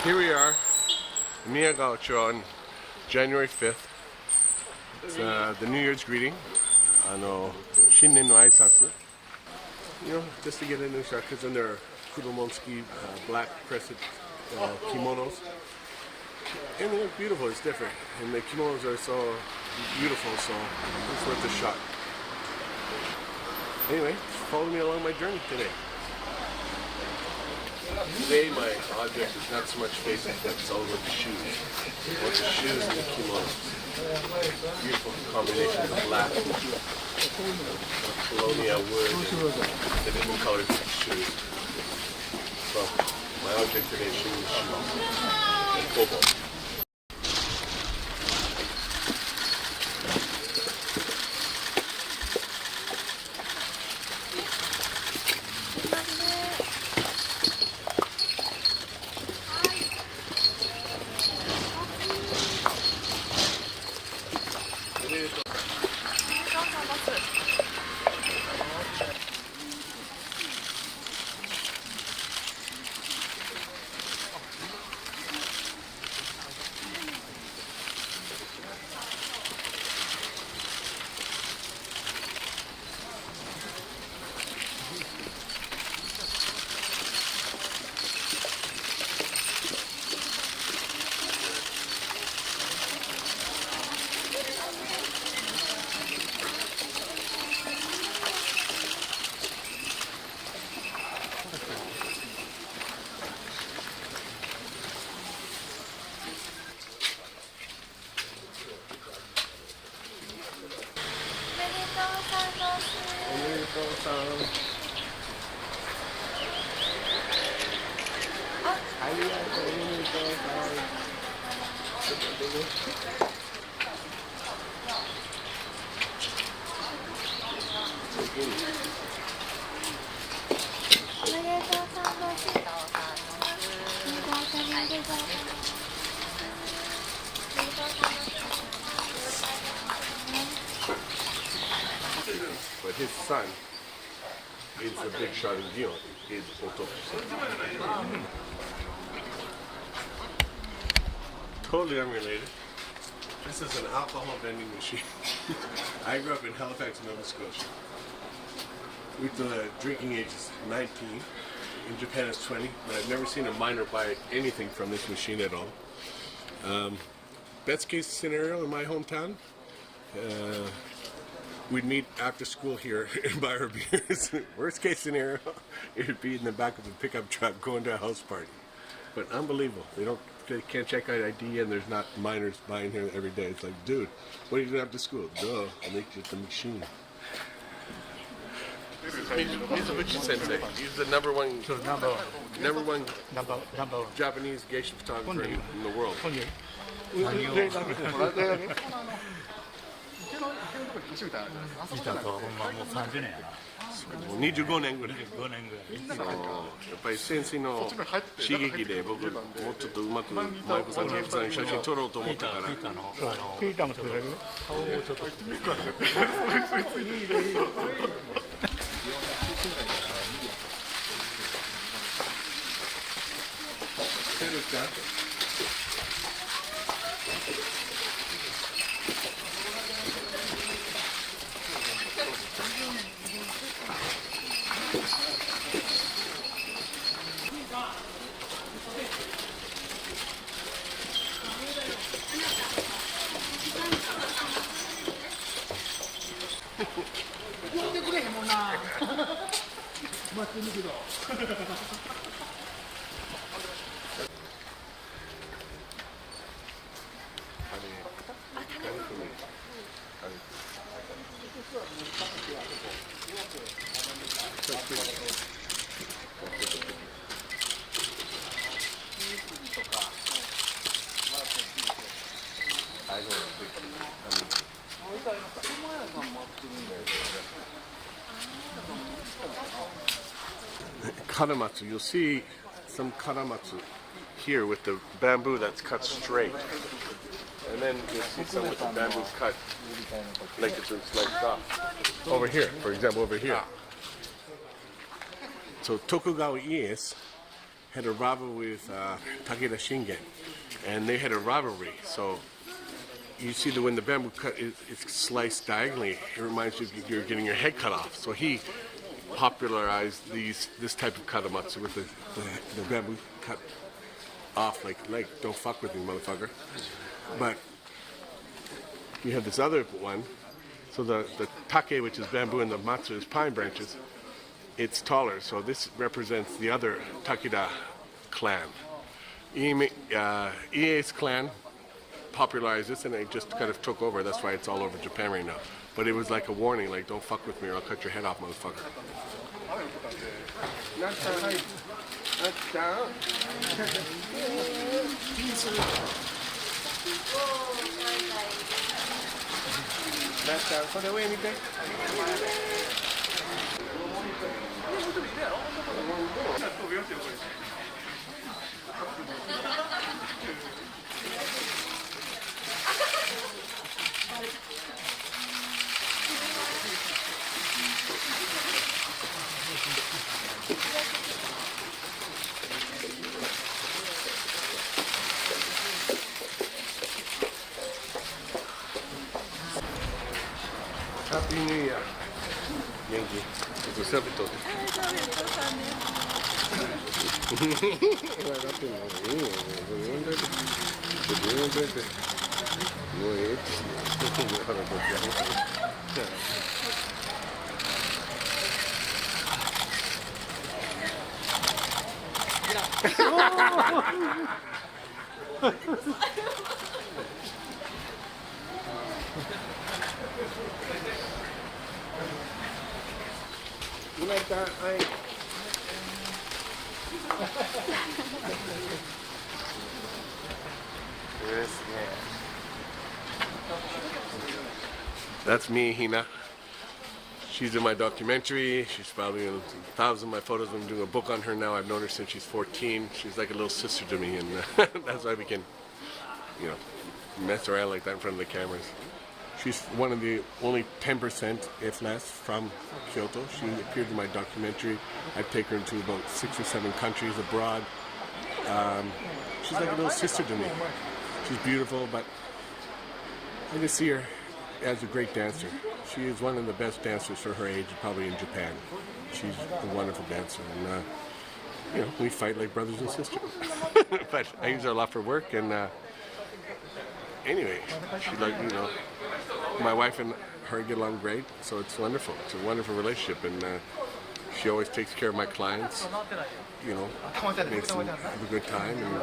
Here we are, Miyagaocho on January 5th. It's the New Year's greeting. Shinnen no aisatsu. You know, just to get a new start, because in their Kuromonsuki black crescent kimonos. And they look beautiful, it's different. And the kimonos are so beautiful, so it's worth a shot. Anyway, follow me along my journey today. Today my object is not so much faces, but it's all about the shoes. Both the shoes and the kimonos. Beautiful combination of black, colonial wood, and the different colors of the shoes. So my object today is shoes and kobo. But his son is a big shot in Gion. He's Otoku-san. Totally unrelated. This is an alcohol vending machine. I grew up in Halifax, Nova Scotia. The drinking age is 19. In Japan it's 20, but I've never seen a minor buy anything from this machine at all. Best case scenario in my hometown, we'd meet after school here and buy our beers. Worst case scenario, it'd be in the back of a pickup truck going to a house party. But unbelievable. They can't check out ID, and there's not minors buying here every day. It's like, dude, what are you doing after school? Duh, I make just a machine. Mizuguchi Sensei. He's the number one Japanese geisha photographer in the world. 25年ぐらい。やっぱり先生の刺激で僕もうちょっとうまく舞子さん、ケイフさんに写真撮ろうと思ったから。ピーターも撮れる？顔をちょっと。呼んでくれへんもんな。待ってんだけど。Karamatsu, you'll see some karamatsu here with the bamboo that's cut straight. And then you'll see some with the bamboo cut like it's sliced off. Over here, for example, over here. So Tokugawa Ieyasu had a rivalry with Takeda Shingen, and they had a rivalry. So you see that when the bamboo cut is sliced diagonally, it reminds you of you're getting your head cut off. So he popularized this type of katamatsu with the bamboo cut off like don't fuck with me, motherfucker. But you have this other one. So the take, which is bamboo, and the matsu is pine branches. It's taller. So this represents the other Takeda clan. Ie's clan popularized this, and it just kind of took over. That's why it's all over Japan right now. But it was like a warning, like don't fuck with me or I'll cut your head off, motherfucker. Happy New Year. Yankee. It's a selfie talk. That's me, Hina. She's in my documentary. She's probably in 1,000 of my photos. I'm doing a book on her now. I've known her since she's 14. She's like a little sister to me, and that's why we can, mess around like that in front of the cameras. She's one of the only 10%, if less, from Kyoto. She appeared in my documentary. I take her into about 6 or 7 countries abroad. She's like a little sister to me. She's beautiful, but I just see her as a great dancer. She is one of the best dancers for her age, probably in Japan. She's a wonderful dancer, and we fight like brothers and sisters. But I use her a lot for work, and anyway, she my wife and her get along great, so it's wonderful. It's a wonderful relationship, and she always takes care of my clients. Makes them have a good time, and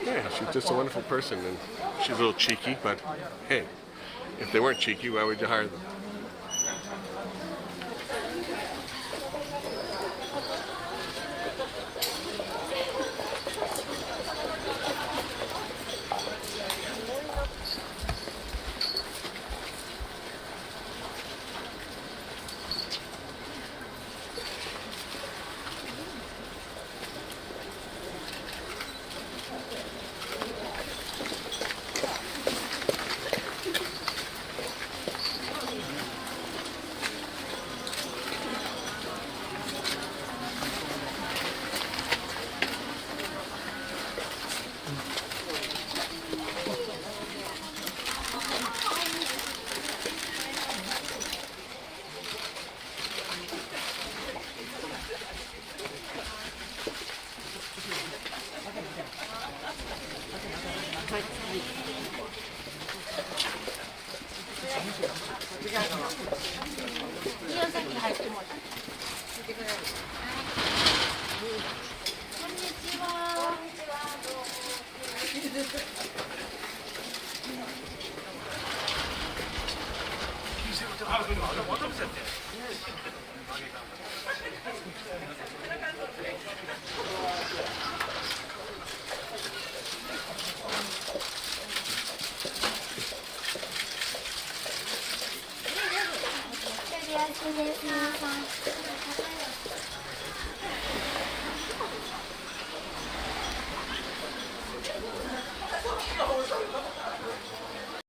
yeah, she's just a wonderful person, and she's a little cheeky, but hey, if they weren't cheeky, why would you hire them?